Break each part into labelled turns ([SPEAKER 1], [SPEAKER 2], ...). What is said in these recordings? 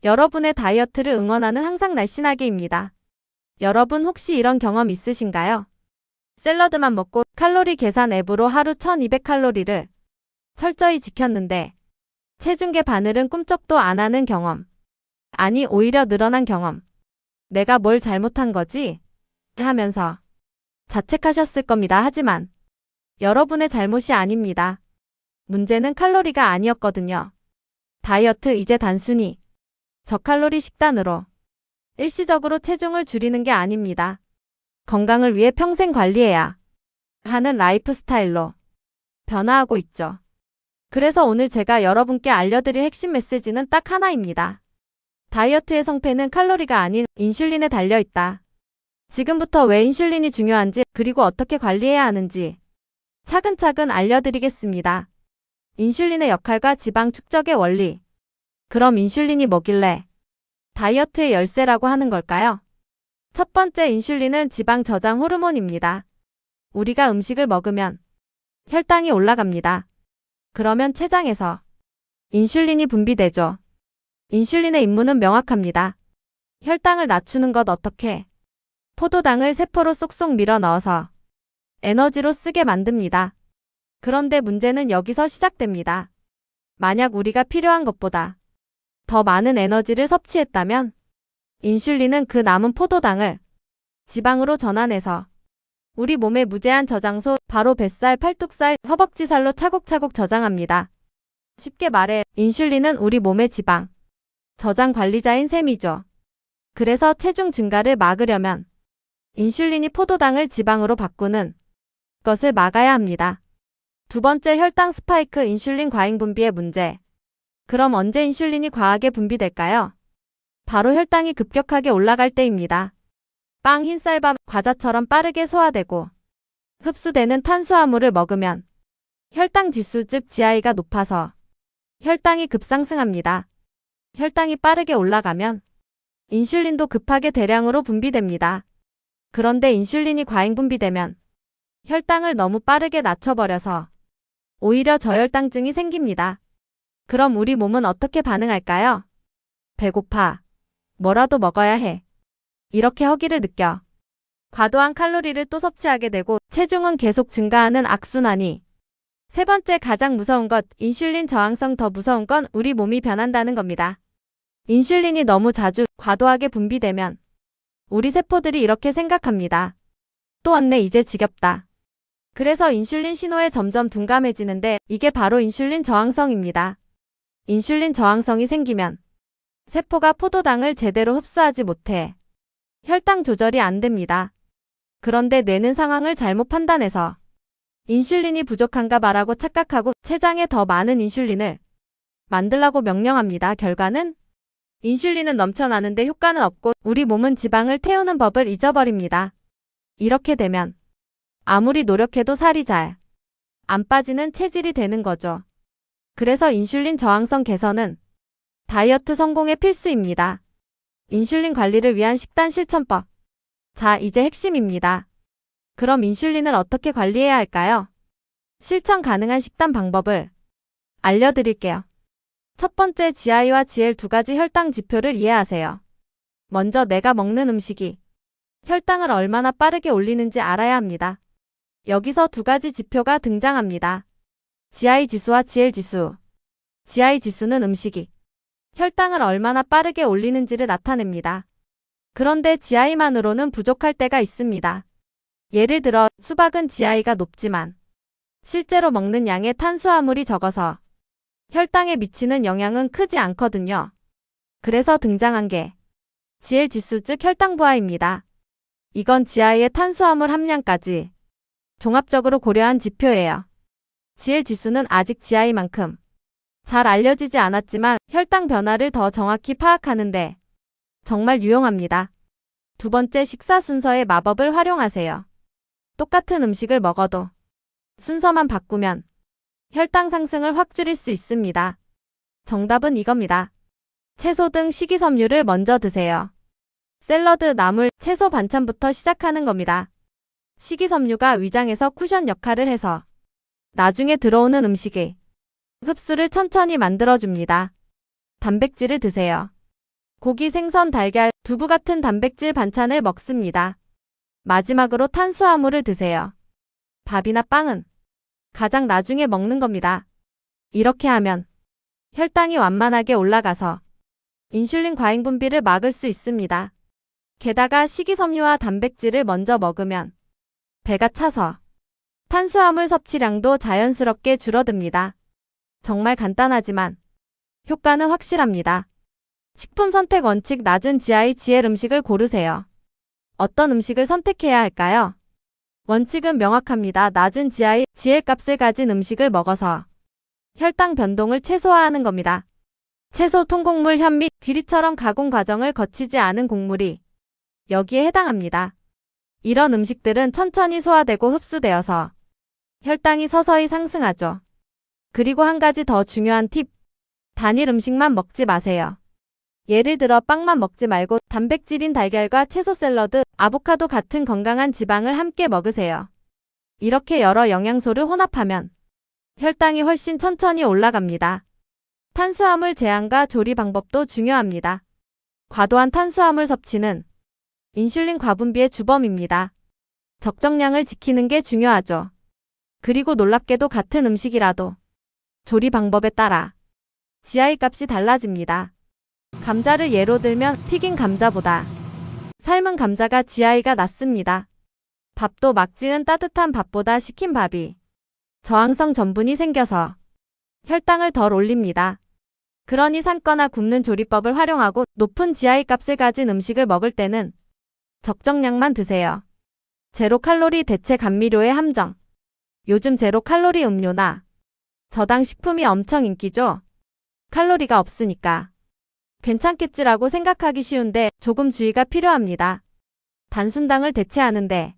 [SPEAKER 1] 여러분의 다이어트를 응원하는 항상 날씬하게입니다. 여러분 혹시 이런 경험 있으신가요? 샐러드만 먹고 칼로리 계산 앱으로 하루 1200칼로리를 철저히 지켰는데 체중계 바늘은 꿈쩍도 안 하는 경험. 아니 오히려 늘어난 경험. 내가 뭘 잘못한 거지? 하면서 자책하셨을 겁니다. 하지만 여러분의 잘못이 아닙니다. 문제는 칼로리가 아니었거든요. 다이어트 이제 단순히 저칼로리 식단으로 일시적으로 체중을 줄이는 게 아닙니다. 건강을 위해 평생 관리해야 하는 라이프 스타일로 변화하고 있죠. 그래서 오늘 제가 여러분께 알려드릴 핵심 메시지는 딱 하나입니다. 다이어트의 성패는 칼로리가 아닌 인슐린에 달려있다. 지금부터 왜 인슐린이 중요한지 그리고 어떻게 관리해야 하는지 차근차근 알려드리겠습니다. 인슐린의 역할과 지방 축적의 원리. 그럼 인슐린이 뭐길래 다이어트의 열쇠라고 하는 걸까요? 첫 번째, 인슐린은 지방 저장 호르몬입니다. 우리가 음식을 먹으면 혈당이 올라갑니다. 그러면 췌장에서 인슐린이 분비되죠. 인슐린의 임무는 명확합니다. 혈당을 낮추는 것 어떻게? 포도당을 세포로 쏙쏙 밀어 넣어서 에너지로 쓰게 만듭니다. 그런데 문제는 여기서 시작됩니다. 만약 우리가 필요한 것보다 더 많은 에너지를 섭취했다면 인슐린은 그 남은 포도당을 지방으로 전환해서 우리 몸의 무제한 저장소, 바로 뱃살, 팔뚝살, 허벅지살로 차곡차곡 저장합니다. 쉽게 말해 인슐린은 우리 몸의 지방 저장 관리자인 셈이죠. 그래서 체중 증가를 막으려면 인슐린이 포도당을 지방으로 바꾸는 것을 막아야 합니다. 두 번째, 혈당 스파이크, 인슐린 과잉 분비의 문제. 그럼 언제 인슐린이 과하게 분비될까요? 바로 혈당이 급격하게 올라갈 때입니다. 빵, 흰쌀밥, 과자처럼 빠르게 소화되고 흡수되는 탄수화물을 먹으면 혈당 지수 즉 GI가 높아서 혈당이 급상승합니다. 혈당이 빠르게 올라가면 인슐린도 급하게 대량으로 분비됩니다. 그런데 인슐린이 과잉 분비되면 혈당을 너무 빠르게 낮춰버려서 오히려 저혈당증이 생깁니다. 그럼 우리 몸은 어떻게 반응할까요? 배고파. 뭐라도 먹어야 해. 이렇게 허기를 느껴. 과도한 칼로리를 또 섭취하게 되고 체중은 계속 증가하는 악순환이. 세 번째, 가장 무서운 것, 인슐린 저항성. 더 무서운 건 우리 몸이 변한다는 겁니다. 인슐린이 너무 자주 과도하게 분비되면 우리 세포들이 이렇게 생각합니다. 또 왔네, 이제 지겹다. 그래서 인슐린 신호에 점점 둔감해지는데 이게 바로 인슐린 저항성입니다. 인슐린 저항성이 생기면 세포가 포도당을 제대로 흡수하지 못해 혈당 조절이 안 됩니다. 그런데 뇌는 상황을 잘못 판단해서 인슐린이 부족한가 봐라고 착각하고 췌장에 더 많은 인슐린을 만들라고 명령합니다. 결과는 인슐린은 넘쳐나는데 효과는 없고 우리 몸은 지방을 태우는 법을 잊어버립니다. 이렇게 되면 아무리 노력해도 살이 잘 안 빠지는 체질이 되는 거죠. 그래서 인슐린 저항성 개선은 다이어트 성공의 필수입니다. 인슐린 관리를 위한 식단 실천법. 자, 이제 핵심입니다. 그럼 인슐린을 어떻게 관리해야 할까요? 실천 가능한 식단 방법을 알려드릴게요. 첫 번째, GI와 GL 두 가지 혈당 지표를 이해하세요. 먼저 내가 먹는 음식이 혈당을 얼마나 빠르게 올리는지 알아야 합니다. 여기서 두 가지 지표가 등장합니다. GI 지수와 GL 지수. GI 지수는 음식이 혈당을 얼마나 빠르게 올리는지를 나타냅니다. 그런데 GI만으로는 부족할 때가 있습니다. 예를 들어 수박은 GI가 높지만 실제로 먹는 양의 탄수화물이 적어서 혈당에 미치는 영향은 크지 않거든요. 그래서 등장한 게 GL 지수 즉 혈당 부하입니다. 이건 GI의 탄수화물 함량까지 종합적으로 고려한 지표예요. GL 지수는 아직 GI만큼 잘 알려지지 않았지만 혈당 변화를 더 정확히 파악하는데 정말 유용합니다. 두 번째, 식사 순서의 마법을 활용하세요. 똑같은 음식을 먹어도 순서만 바꾸면 혈당 상승을 확 줄일 수 있습니다. 정답은 이겁니다. 채소 등 식이섬유를 먼저 드세요. 샐러드, 나물, 채소 반찬부터 시작하는 겁니다. 식이섬유가 위장에서 쿠션 역할을 해서 나중에 들어오는 음식의 흡수를 천천히 만들어줍니다. 단백질을 드세요. 고기, 생선, 달걀, 두부 같은 단백질 반찬을 먹습니다. 마지막으로 탄수화물을 드세요. 밥이나 빵은 가장 나중에 먹는 겁니다. 이렇게 하면 혈당이 완만하게 올라가서 인슐린 과잉 분비를 막을 수 있습니다. 게다가 식이섬유와 단백질을 먼저 먹으면 배가 차서 탄수화물 섭취량도 자연스럽게 줄어듭니다. 정말 간단하지만 효과는 확실합니다. 식품 선택 원칙 낮은 GI, GL 음식을 고르세요. 어떤 음식을 선택해야 할까요? 원칙은 명확합니다. 낮은 GI, GL 값을 가진 음식을 먹어서 혈당 변동을 최소화하는 겁니다. 채소, 통곡물, 현미, 귀리처럼 가공 과정을 거치지 않은 곡물이 여기에 해당합니다. 이런 음식들은 천천히 소화되고 흡수되어서 혈당이 서서히 상승하죠. 그리고 한 가지 더 중요한 팁. 단일 음식만 먹지 마세요. 예를 들어 빵만 먹지 말고 단백질인 달걀과 채소 샐러드, 아보카도 같은 건강한 지방을 함께 먹으세요. 이렇게 여러 영양소를 혼합하면 혈당이 훨씬 천천히 올라갑니다. 탄수화물 제한과 조리 방법도 중요합니다. 과도한 탄수화물 섭취는 인슐린 과분비의 주범입니다. 적정량을 지키는 게 중요하죠. 그리고 놀랍게도 같은 음식이라도 조리 방법에 따라 GI 값이 달라집니다. 감자를 예로 들면 튀긴 감자보다 삶은 감자가 GI가 낮습니다. 밥도 막 지은 따뜻한 밥보다 식힌 밥이 저항성 전분이 생겨서 혈당을 덜 올립니다. 그러니 삶거나 굽는 조리법을 활용하고 높은 GI 값을 가진 음식을 먹을 때는 적정량만 드세요. 제로 칼로리 대체 감미료의 함정. 요즘 제로 칼로리 음료나 저당 식품이 엄청 인기죠. 칼로리가 없으니까 괜찮겠지라고 생각하기 쉬운데 조금 주의가 필요합니다. 단순당을 대체하는데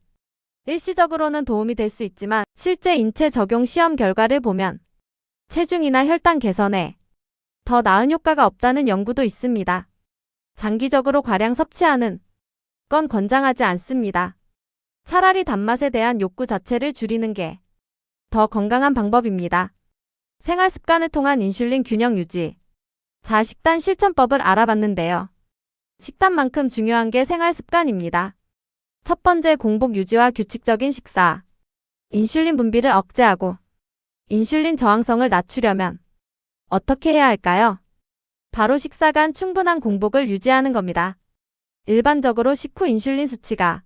[SPEAKER 1] 일시적으로는 도움이 될 수 있지만 실제 인체 적용 시험 결과를 보면 체중이나 혈당 개선에 더 나은 효과가 없다는 연구도 있습니다. 장기적으로 과량 섭취하는 건 권장하지 않습니다. 차라리 단맛에 대한 욕구 자체를 줄이는 게 더 건강한 방법입니다. 생활 습관을 통한 인슐린 균형 유지. 자, 식단 실천법을 알아봤는데요. 식단만큼 중요한 게 생활 습관입니다. 첫 번째, 공복 유지와 규칙적인 식사. 인슐린 분비를 억제하고 인슐린 저항성을 낮추려면 어떻게 해야 할까요? 바로 식사 간 충분한 공복을 유지하는 겁니다. 일반적으로 식후 인슐린 수치가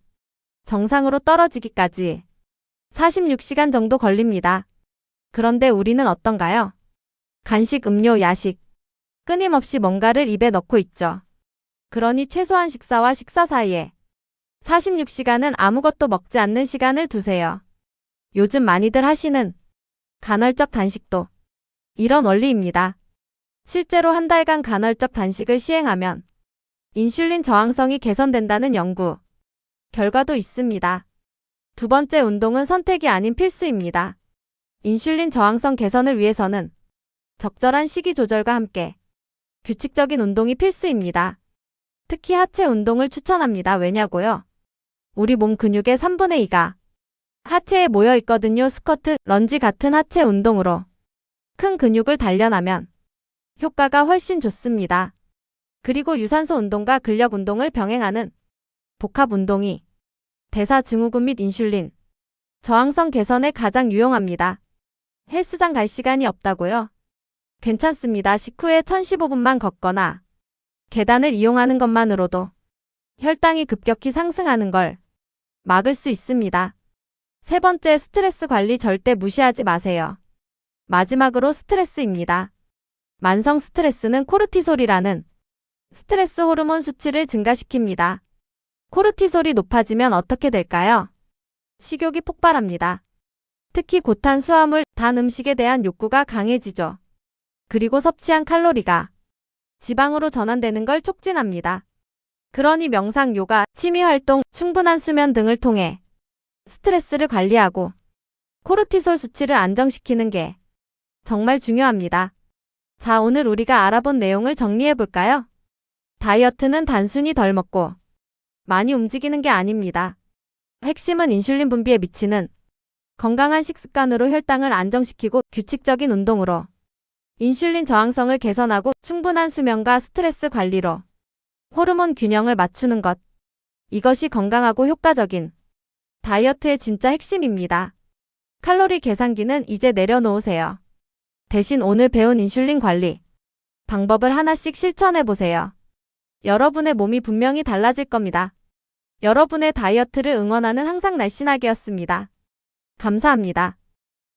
[SPEAKER 1] 정상으로 떨어지기까지 46시간 정도 걸립니다. 그런데 우리는 어떤가요? 간식, 음료, 야식, 끊임없이 뭔가를 입에 넣고 있죠. 그러니 최소한 식사와 식사 사이에 46시간은 아무것도 먹지 않는 시간을 두세요. 요즘 많이들 하시는 간헐적 단식도 이런 원리입니다. 실제로 한 달간 간헐적 단식을 시행하면 인슐린 저항성이 개선된다는 연구 결과도 있습니다. 두 번째, 운동은 선택이 아닌 필수입니다. 인슐린 저항성 개선을 위해서는 적절한 식이 조절과 함께 규칙적인 운동이 필수입니다. 특히 하체 운동을 추천합니다. 왜냐고요? 우리 몸 근육의 3분의 2가 하체에 모여 있거든요. 스쿼트, 런지 같은 하체 운동으로 큰 근육을 단련하면 효과가 훨씬 좋습니다. 그리고 유산소 운동과 근력 운동을 병행하는 복합 운동이 대사 증후군 및 인슐린 저항성 개선에 가장 유용합니다. 헬스장 갈 시간이 없다고요? 괜찮습니다. 식후에 1015분만 걷거나 계단을 이용하는 것만으로도 혈당이 급격히 상승하는 걸 막을 수 있습니다. 세 번째, 스트레스 관리 절대 무시하지 마세요. 마지막으로 스트레스입니다. 만성 스트레스는 코르티솔이라는 스트레스 호르몬 수치를 증가시킵니다. 코르티솔이 높아지면 어떻게 될까요? 식욕이 폭발합니다. 특히 고탄수화물, 단 음식에 대한 욕구가 강해지죠. 그리고 섭취한 칼로리가 지방으로 전환되는 걸 촉진합니다. 그러니 명상, 요가, 취미활동, 충분한 수면 등을 통해 스트레스를 관리하고 코르티솔 수치를 안정시키는 게 정말 중요합니다. 자, 오늘 우리가 알아본 내용을 정리해볼까요? 다이어트는 단순히 덜 먹고 많이 움직이는 게 아닙니다. 핵심은 인슐린 분비에 미치는 건강한 식습관으로 혈당을 안정시키고 규칙적인 운동으로 인슐린 저항성을 개선하고 충분한 수면과 스트레스 관리로 호르몬 균형을 맞추는 것. 이것이 건강하고 효과적인 다이어트의 진짜 핵심입니다. 칼로리 계산기는 이제 내려놓으세요. 대신 오늘 배운 인슐린 관리 방법을 하나씩 실천해 보세요. 여러분의 몸이 분명히 달라질 겁니다. 여러분의 다이어트를 응원하는 항상 날씬하게였습니다. 감사합니다.